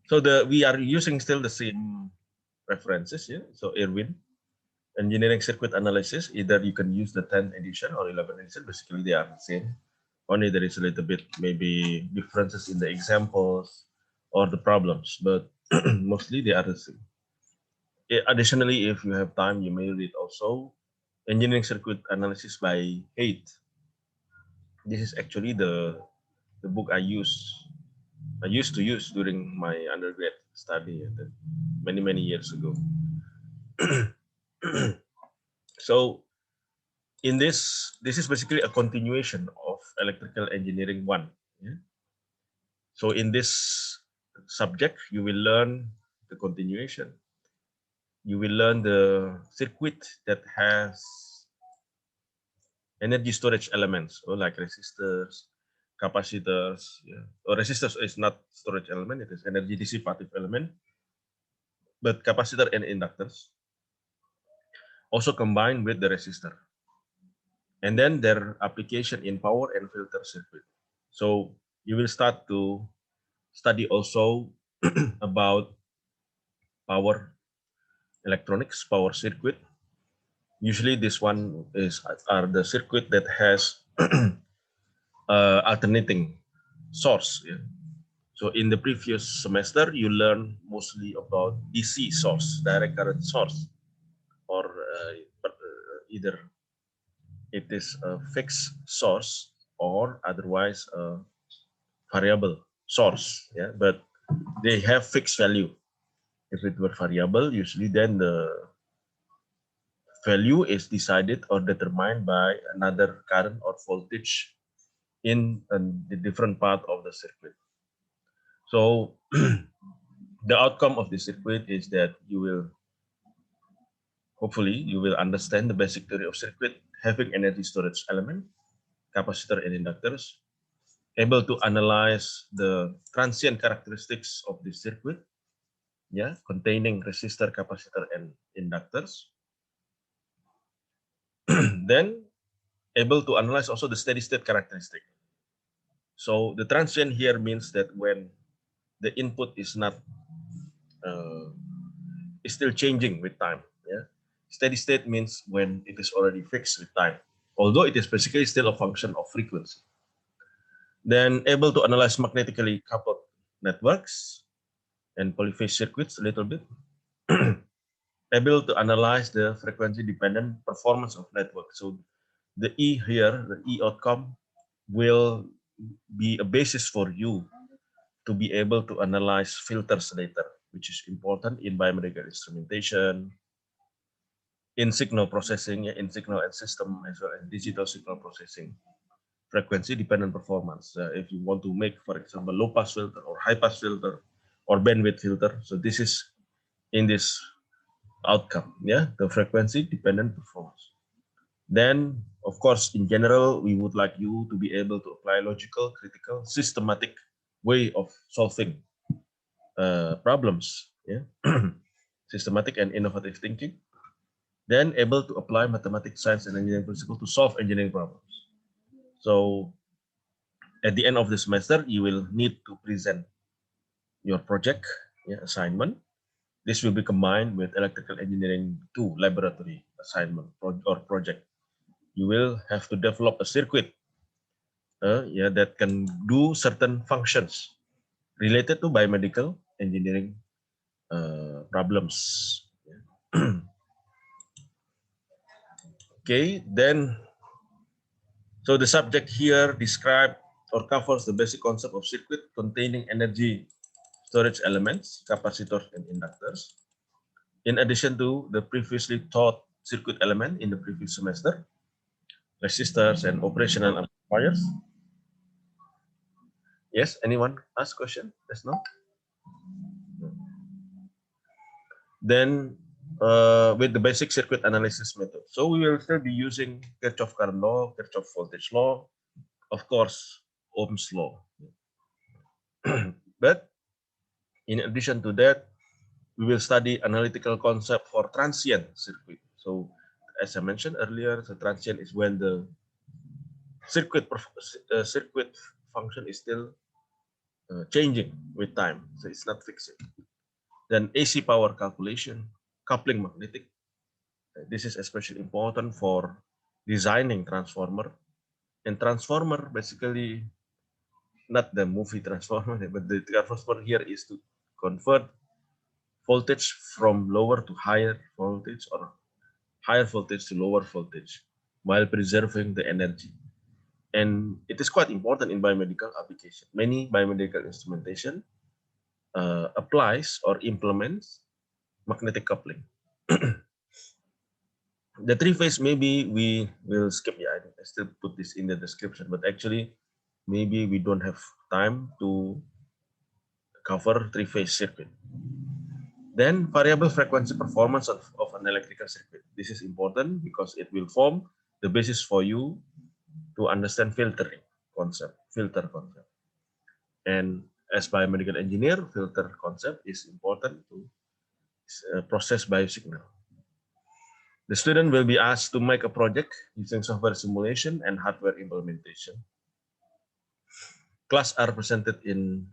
So we are using still the same references, yeah. So Irwin, engineering circuit analysis, either you can use the 10th edition or 11th edition, basically they are the same. Only there is a little bit maybe differences in the examples or the problems, but mostly they are the same. Additionally, if you have time, you may read also engineering circuit analysis by Haidt. This is actually the book I used to use during my undergrad study many years ago. So in this is basically a continuation of electrical engineering one. Yeah? So in this subject, you will learn the continuation. You will learn the circuit that has energy storage elements, or like resistors, capacitors. Yeah. Or resistors is not storage element; it is energy dissipative element. But capacitor and inductors also combined with the resistor, and then their application in power and filter circuit. So you will start to study also about power electronics, power circuit. Usually this one are the circuit that has alternating source. Yeah. So in the previous semester, you learn mostly about DC source, direct current source, or either it is a fixed source or otherwise a variable source. Yeah, but they have fixed value. If it were variable, usually then the value is decided or determined by another current or voltage in the different part of the circuit. So the outcome of the circuit is that you will, hopefully, you will understand the basic theory of circuit, having energy storage element, capacitor and inductors, able to analyze the transient characteristics of the circuit, yeah, containing resistor, capacitor, and inductors. Then able to analyze also the steady state characteristic. So the transient here means that when the input is not is still changing with time. Yeah, steady state means when it is already fixed with time, although it is basically still a function of frequency. Then able to analyze magnetically coupled networks and polyphase circuits a little bit. Able to analyze the frequency dependent performance of network. So the E here, the E outcome will be a basis for you to be able to analyze filters later, which is important in biomedical instrumentation, in signal processing, in signal and system, as well as digital signal processing, frequency dependent performance. If you want to make, for example, low pass filter or high pass filter or bandwidth filter, so this is in this outcome, yeah, the frequency dependent performance. Then, of course, in general, we would like you to be able to apply logical, critical, systematic way of solving problems, yeah, systematic and innovative thinking. Then able to apply mathematics, science, and engineering principle to solve engineering problems. So at the end of the semester, you will need to present your project, yeah, assignment. This will be combined with electrical engineering 2 laboratory assignment or project. You will have to develop a circuit yeah, that can do certain functions related to biomedical engineering problems. Okay, then, so the subject here describe or covers the basic concept of circuit containing energy storage elements, capacitors, and inductors. In addition to the previously taught circuit element in the previous semester, resistors and operational amplifiers. Yes, anyone ask question? Yes, no? Then with the basic circuit analysis method. So we will still be using Kirchhoff current law, Kirchhoff voltage law, of course, Ohm's law. But in addition to that, we will study analytical concept for transient circuit. So as I mentioned earlier, the transient is when the circuit function is still changing with time, so it's not fixed. Then AC power calculation, coupling magnetic. This is especially important for designing transformer. And transformer basically not the movie transformer, but the transformer here is to convert voltage from lower to higher voltage or higher voltage to lower voltage while preserving the energy. And it is quite important in biomedical application. Many biomedical instrumentation applies or implements magnetic coupling. The three-phase, maybe we will skip. Yeah, I still put this in the description, but actually maybe we don't have time to cover three-phase circuit. Then variable frequency performance of an electrical circuit. This is important because it will form the basis for you to understand filter concept. And as biomedical engineer, filter concept is important to process biosignal. The student will be asked to make a project using software simulation and hardware implementation. Class are presented in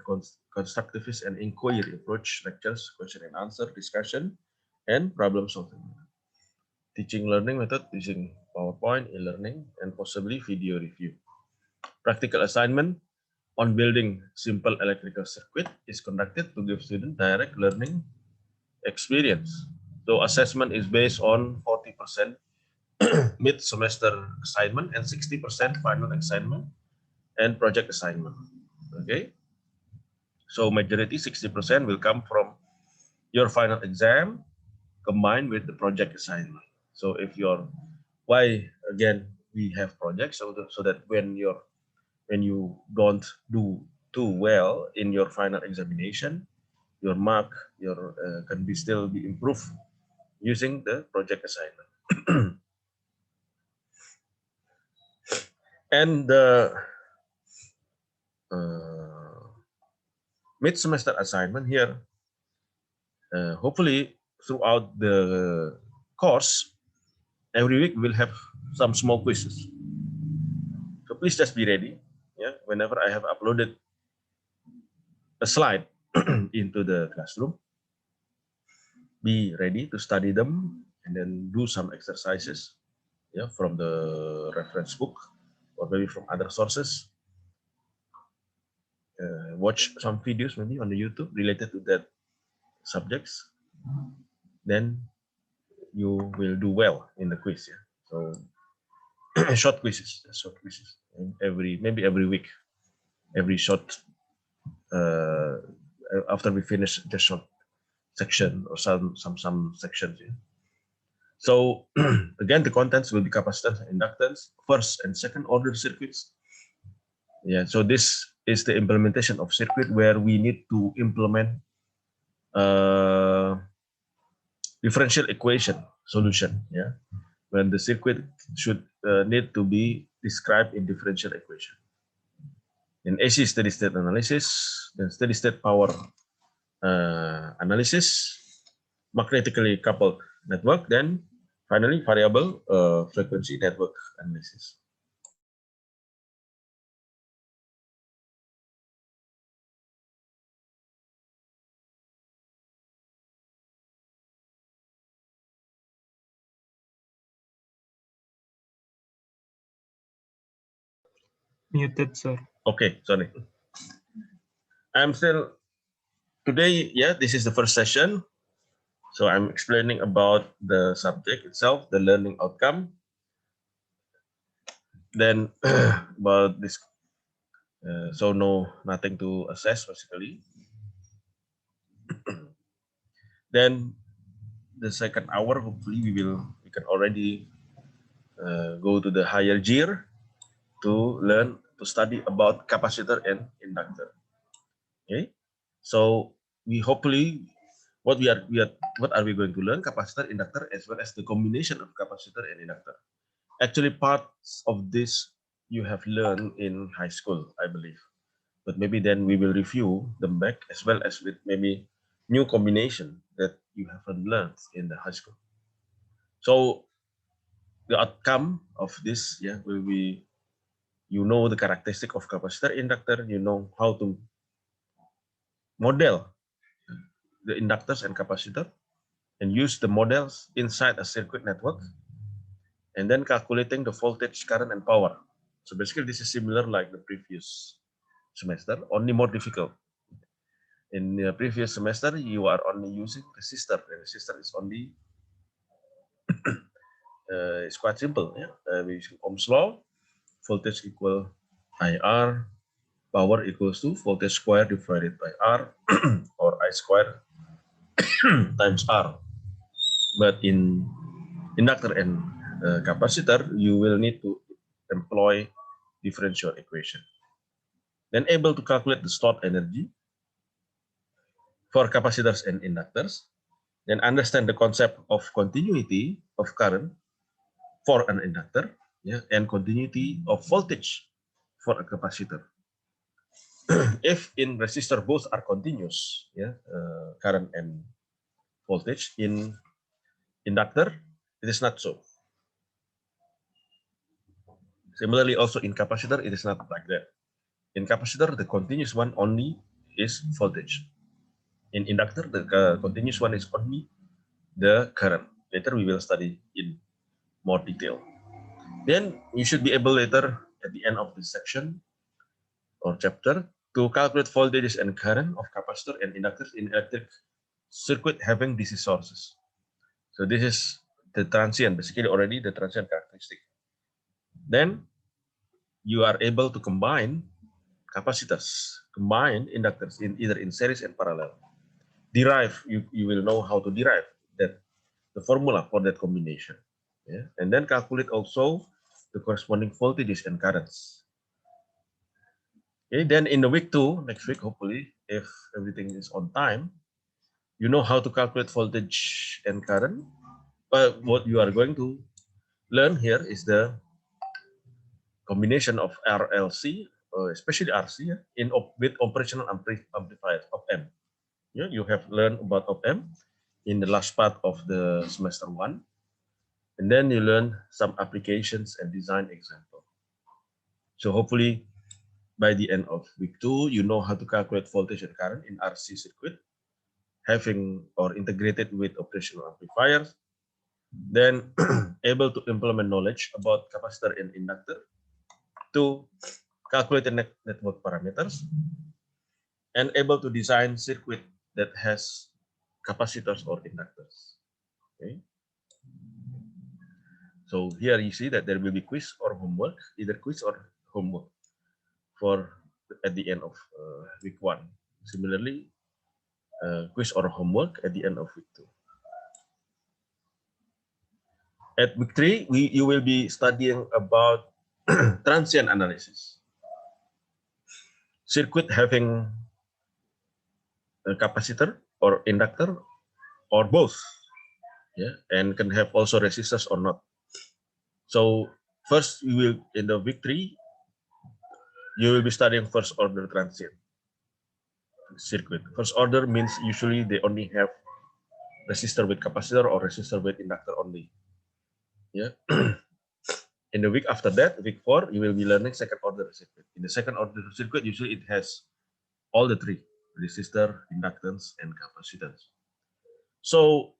constructivist and inquiry approach lectures, question and answer, discussion, and problem solving. Teaching learning method using PowerPoint, e-learning, and possibly video review. Practical assignment on building simple electrical circuit is conducted to give students direct learning experience. So assessment is based on 40% mid-semester assignment and 60% final assignment and project assignment. Okay, so majority 60% will come from your final exam combined with the project assignment. So if you're, why again we have projects, so that when you don't do too well in your final examination, your mark can be still be improved using the project assignment. And the mid-semester assignment here, hopefully throughout the course, every week we'll have some small quizzes. So please just be ready. Yeah, whenever I have uploaded a slide into the classroom, be ready to study them and then do some exercises, yeah, from the reference book or maybe from other sources. Watch some videos maybe on the YouTube related to that subjects. Then you will do well in the quiz. Yeah. So short quizzes, maybe every week, every short. After we finish the short section or some sections. Yeah. So again, the contents will be capacitance and inductance, first and second order circuits. Yeah. So this is the implementation of circuit where we need to implement differential equation solution. Yeah. When the circuit should need to be described in differential equation. In AC steady state analysis, then steady state power analysis, magnetically coupled network, then finally variable frequency network analysis. Muted, sir. Okay, sorry. I'm still today. Yeah, this is the first session. So I'm explaining about the subject itself, the learning outcome. Then about this, so nothing to assess basically. Then the second hour, hopefully we can already go to the higher gear to learn to study about capacitor and inductor. Okay, so we hopefully what are we going to learn? Capacitor, inductor, as well as the combination of capacitor and inductor. Actually, parts of this you have learned in high school, I believe, but maybe then we will review them back as well as with maybe new combination that you haven't learned in the high school. So the outcome of this, yeah, will be, you know, the characteristic of capacitor, inductor, you know how to model the inductors and capacitor and use the models inside a circuit network, and then calculating the voltage, current, and power. So basically, this is similar like the previous semester, only more difficult. In the previous semester, you are only using resistor. The resistor is only it's quite simple. Yeah, we use Ohm's law. Voltage equal IR, power equals to voltage square divided by R, or I square times R. But in inductor and capacitor, you will need to employ differential equation. Then able to calculate the stored energy for capacitors and inductors. Then understand the concept of continuity of current for an inductor, yeah, and continuity of voltage for a capacitor. If in resistor both are continuous, yeah, current and voltage, in inductor it is not so. Similarly, also in capacitor it is not like that. In capacitor, the continuous one only is voltage. In inductor, the continuous one is only the current. Later we will study in more detail. Then you should be able later at the end of this section or chapter to calculate voltages and current of capacitor and inductors in electric circuit having DC sources. So this is the transient, basically already the transient characteristic. Then you are able to combine capacitors, combine inductors in either in series and parallel. Derive, you will know how to derive that the formula for that combination. Yeah? And then calculate also the corresponding voltages and currents. Okay, then in the week 2, next week, hopefully, if everything is on time, you know how to calculate voltage and current. But what you are going to learn here is the combination of RLC, especially RC, with operational amplifiers of M. Yeah, you have learned about op-amp in the last part of the semester 1, and then you learn some applications and design example. So hopefully by the end of week 2, you know how to calculate voltage and current in RC circuit, having or integrated with operational amplifiers, then able to implement knowledge about capacitor and inductor to calculate the network parameters, and able to design circuit that has capacitors or inductors. Okay. So here you see that there will be quiz or homework, either quiz or homework for at the end of week 1. Similarly, quiz or homework at the end of week 2. At week 3, you will be studying about transient analysis. Circuit having a capacitor or inductor or both, yeah, and can have also resistors or not. So first, you will in the week 3, you will be studying first order transient circuit. First order means usually they only have resistor with capacitor or resistor with inductor only. Yeah. In the week after that, week 4, you will be learning second order circuit. In the second order circuit, usually it has all the three: resistor, inductance, and capacitance. So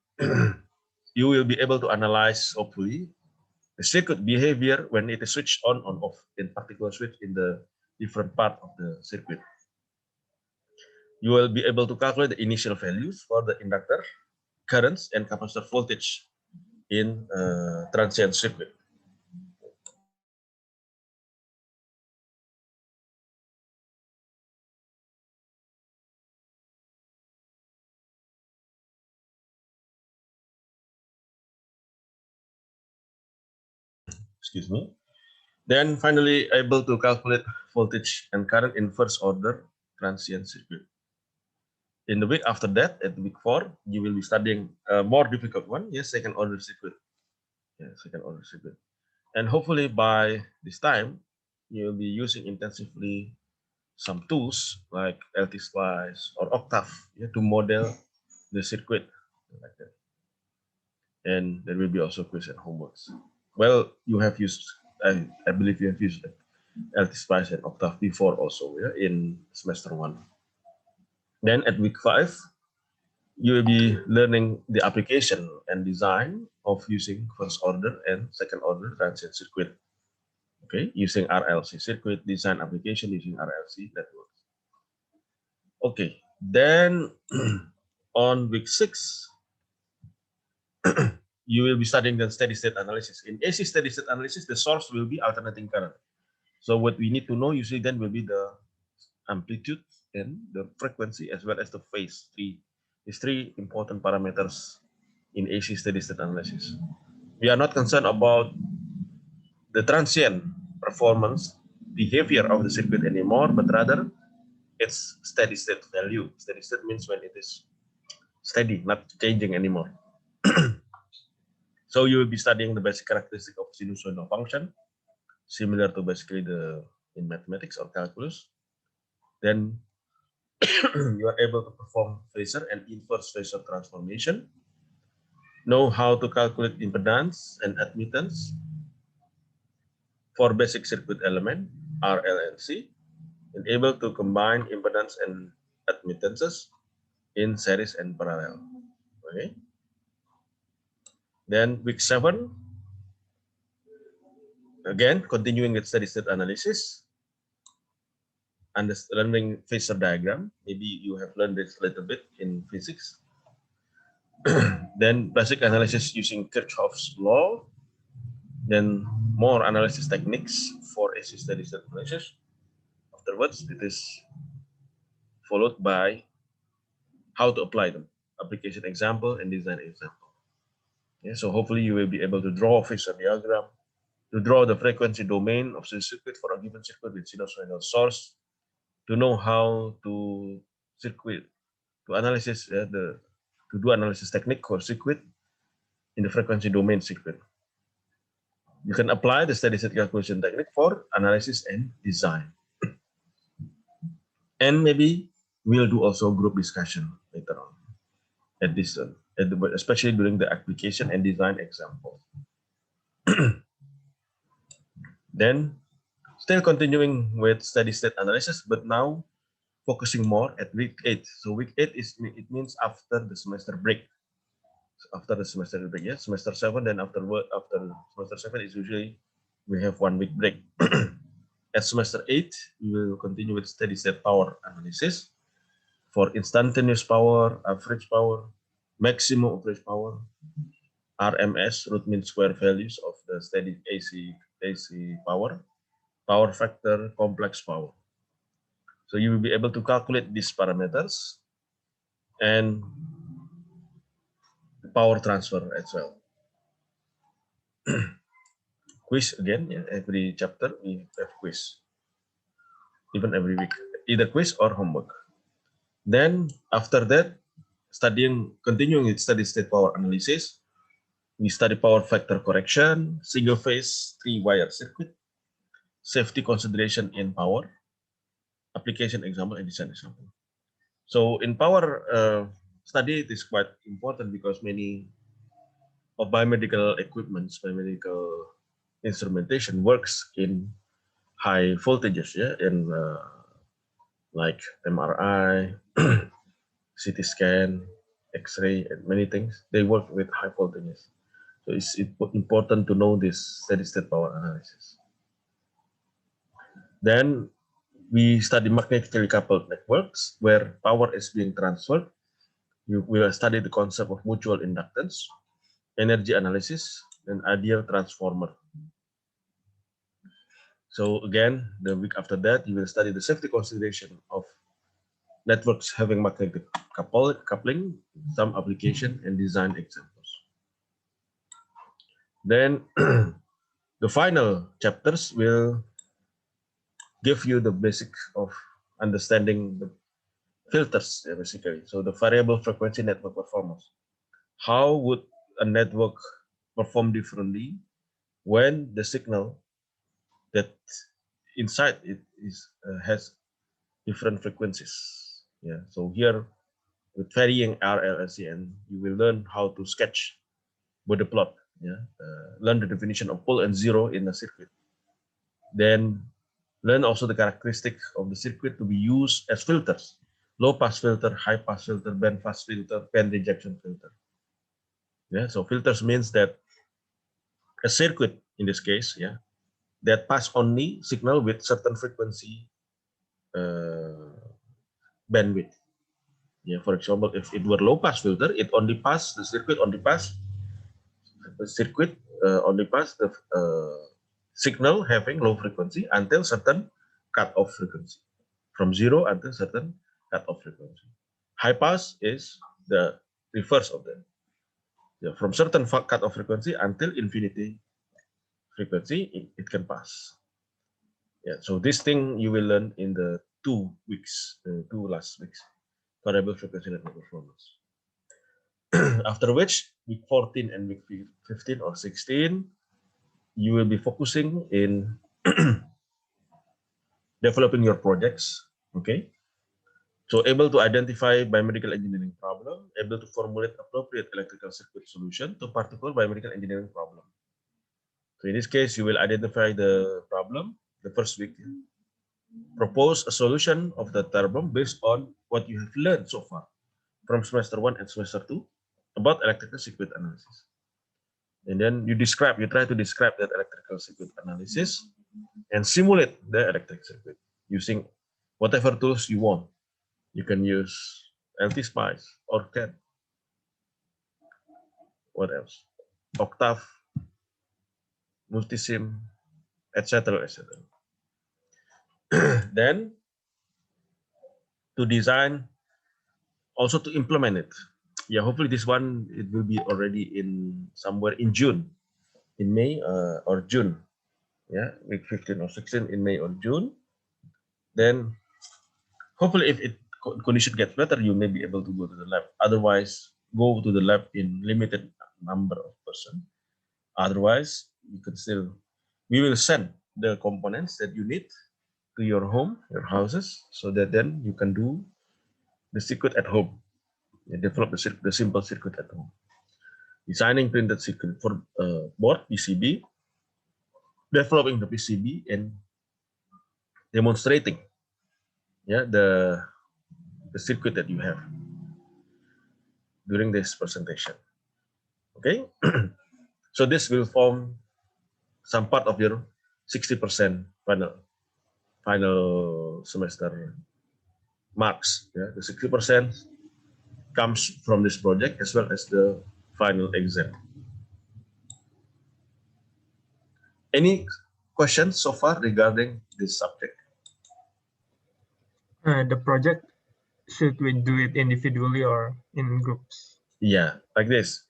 you will be able to analyze, hopefully, the circuit behavior when it is switched on or off, in particular switch in the different part of the circuit. You will be able to calculate the initial values for the inductor, currents, and capacitor voltage in transient circuit. Excuse me. Then finally able to calculate voltage and current in first order transient circuit. In the week after that, at week 4, you will be studying a more difficult one, yes, second order circuit. Yeah, second order circuit. And hopefully by this time, you will be using intensively some tools like LT-Spice or Octave, yeah, to model the circuit like that. And there will be also quiz and homeworks. Well, you have used, I believe you have used LT-Spice and Octave before also, yeah, in semester 1. Then at week 5, you will be learning the application and design of using first order and second order transient circuit. Okay, using RLC circuit, design application using RLC networks. Okay, then on week 6, you will be studying the steady state analysis. In AC steady state analysis, the source will be alternating current. So what we need to know usually then will be the amplitude and the frequency as well as the phase. These three important parameters in AC steady state analysis. We are not concerned about the transient performance behavior of the circuit anymore, but rather its steady state value. Steady state means when it is steady, not changing anymore. So you will be studying the basic characteristic of sinusoidal function, similar to basically in mathematics or calculus. Then you are able to perform phasor and inverse phasor transformation, know how to calculate impedance and admittance for basic circuit element, R, L, and C, and able to combine impedance and admittances in series and parallel. Okay. Then week 7, again, continuing with steady state analysis, learning phasor diagram. Maybe you have learned this a little bit in physics. Then basic analysis using Kirchhoff's law. Then more analysis techniques for AC steady state analysis. Afterwards, it is followed by how to apply them, application example and design example. Yeah, so hopefully you will be able to draw a phasor diagram, to draw the frequency domain of the circuit for a given circuit with sinusoidal source, to know how to do analysis technique for circuit in the frequency domain circuit. You can apply the steady state calculation technique for analysis and design. And maybe we'll do also group discussion later on at this, especially during the application and design example. Then still continuing with steady state analysis, but now focusing more at week 8. So week 8 it means after the semester break. So after the semester break, yeah, semester 7. Then after semester 7 is usually we have 1 week break. At semester 8, we will continue with steady state power analysis for instantaneous power, average power, maximum average power, RMS, root mean square values of the steady AC power, power factor, complex power. So you will be able to calculate these parameters and the power transfer as well. Quiz again, yeah, every chapter we have quiz, even every week, either quiz or homework. Then after that, continuing with steady state power analysis, we study power factor correction, single phase 3-wire circuit, safety consideration in power, application example and design example. So in power study, it is quite important because many of biomedical equipments, biomedical instrumentation works in high voltages, yeah, in like MRI, CT scan, X-ray, and many things. They work with high voltages. So it's important to know this steady state power analysis. Then we study magnetically coupled networks where power is being transferred. We will study the concept of mutual inductance, energy analysis, and ideal transformer. So again, the week after that, you will study the safety consideration of networks having magnetic coupling, some application and design examples. Then the final chapters will give you the basic of understanding the filters, basically. So the variable frequency network performance. How would a network perform differently when the signal that inside it has different frequencies? Yeah. So here with varying RLSCN, you will learn how to sketch with the plot. Yeah. Learn the definition of pole and zero in a circuit. Then learn also the characteristic of the circuit to be used as filters low pass filter, high pass filter, band pass filter, band rejection filter. Yeah, so filters means that a circuit in this case, yeah, that pass only signal with certain frequency bandwidth. Yeah, for example, if it were low pass filter, it only pass the circuit only pass the signal having low frequency until certain cut-off frequency, from zero until certain cut-off frequency. High pass is the reverse of that. Yeah, from certain cut-off frequency until infinity frequency, it can pass. Yeah, so this thing you will learn in the 2 weeks, the 2 last weeks, variable frequency network performance. After which, week 14 and week 15 or 16, you will be focusing in developing your projects, okay? So able to identify biomedical engineering problem, able to formulate appropriate electrical circuit solution to particular biomedical engineering problem. So in this case, you will identify the problem the first week. Propose a solution of the problem based on what you have learned so far from semester 1 and semester 2 about electrical circuit analysis. And then you try to describe that electrical circuit analysis and simulate the electric circuit using whatever tools you want. You can use LT-Spice or CAD. What else? Octave, Multisim, etc., etc. Then to design, also to implement it. Yeah, hopefully this one it will be already in somewhere in June, in May or June. Yeah, week 15 or 16 in May or June. Then hopefully if condition gets better, you may be able to go to the lab. Otherwise, go to the lab in limited number of person. Otherwise, you can still, we will send the components that you need to your home, your houses, so that then you can do the circuit at home. You develop the simple circuit at home. Designing printed circuit for board PCB, developing the PCB, and demonstrating, yeah, the circuit that you have during this presentation. Okay, so this will form some part of your 60% final semester marks. Yeah, the 60% comes from this project as well as the final exam. Any questions so far regarding this subject? The project, should we do it individually or in groups? Yeah, like this.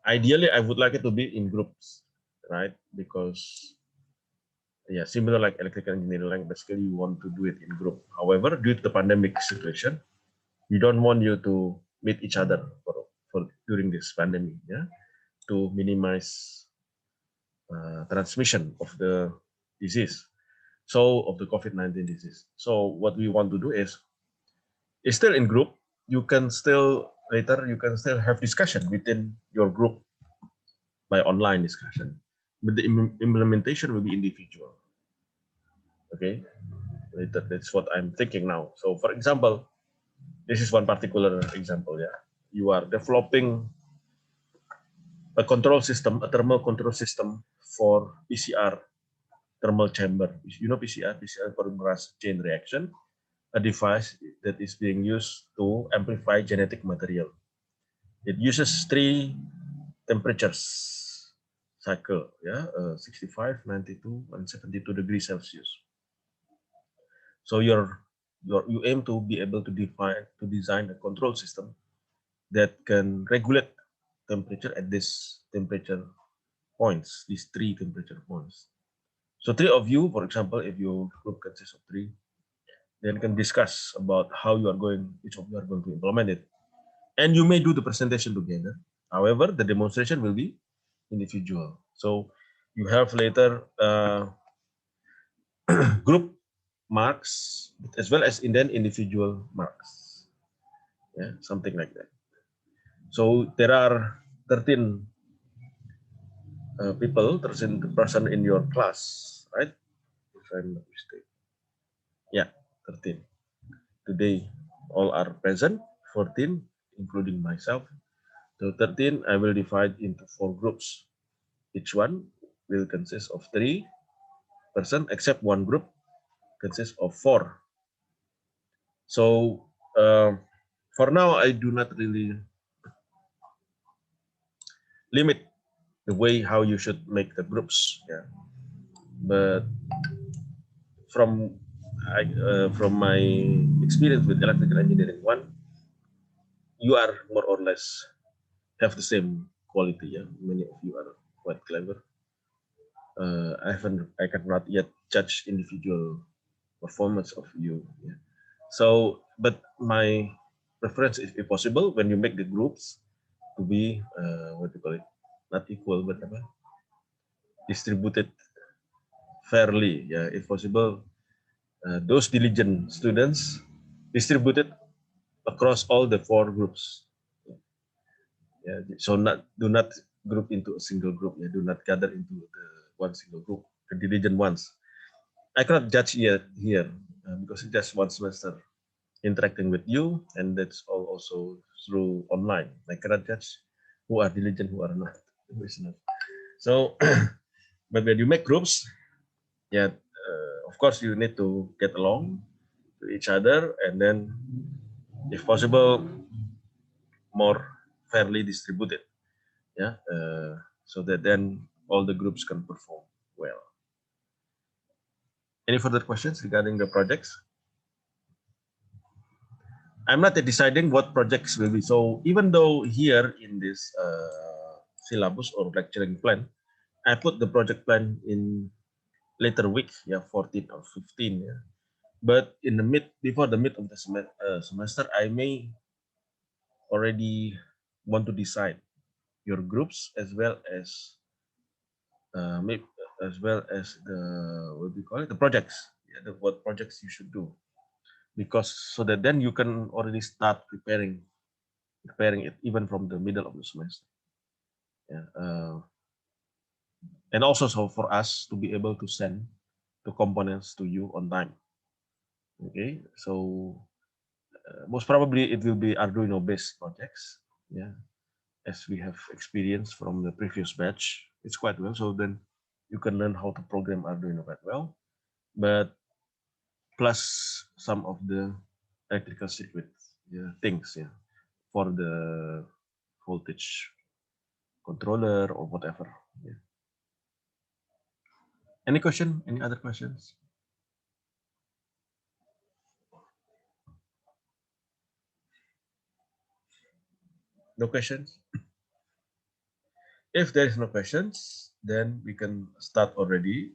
Ideally, I would like it to be in groups, right? Because yeah, similar like electrical engineering, like basically you want to do it in group. However, due to the pandemic situation, we don't want you to meet each other for during this pandemic, yeah, to minimize transmission of the disease, so of the COVID-19 disease. So what we want to do is still in group. You can still later you can still have discussion within your group by online discussion, but the implementation will be individual. Okay, later that's what I'm thinking now. So for example, this is one particular example. Yeah, you are developing a control system, a thermal control system for PCR thermal chamber. You know PCR polymerase chain reaction, a device that is being used to amplify genetic material. It uses 3 temperatures cycle, yeah, 65, 92, and 72 degrees Celsius. So you aim to be able to design a control system that can regulate temperature at this temperature points, these 3 temperature points. So 3 of you, for example, if your group consists of 3, then can discuss about how each of you are going to implement it. And you may do the presentation together. However, the demonstration will be individual. So you have later group marks as well as individual marks. Yeah, something like that. So there are 13 people, 13 person in your class, right? If I'm not mistaken. Yeah, 13. today all are present, 14, including myself. So 13, I will divide into 4 groups. Each one will consist of 3 persons, except one group consists of 4. So for now, I do not really limit the way how you should make the groups. Yeah, but from my experience with electrical engineering one, you are more or less have the same quality. Yeah, many of you are quite clever. I cannot yet judge individual performance of you. Yeah. So, but my preference, if possible, when you make the groups, to be what do you call it, not equal, but apa, distributed fairly. Yeah, if possible, those diligent students distributed across all the 4 groups. Yeah, so do not group into a single group. Yeah, do not gather into the one single group. The diligent ones. I cannot judge yet here because it's just one semester interacting with you, and that's all also through online. I cannot judge who are diligent, who are not. Who is not. So, but when you make groups, yeah, of course you need to get along to each other, and then, if possible, more fairly distributed. Yeah, so that then all the groups can perform well. Any further questions regarding the projects? I'm not deciding what projects will be. So even though here in this syllabus or lecturing plan, I put the project plan in later week, yeah, 14 or 15. Yeah. But in the before the mid of the semester, I may already want to decide your groups as well as maybe as well as the, what do you call it, the projects, yeah, what projects you should do, because so that then you can already start preparing it even from the middle of the semester. Yeah, and also so for us to be able to send the components to you on time. Okay, so most probably it will be Arduino based projects. Yeah, as we have experienced from the previous batch, it's quite well. So then you can learn how to program Arduino quite well, but plus some of the electrical circuit, yeah, things, yeah, for the voltage controller or whatever. Yeah. Any question? Any other questions? No questions? If there is no questions, then we can start already.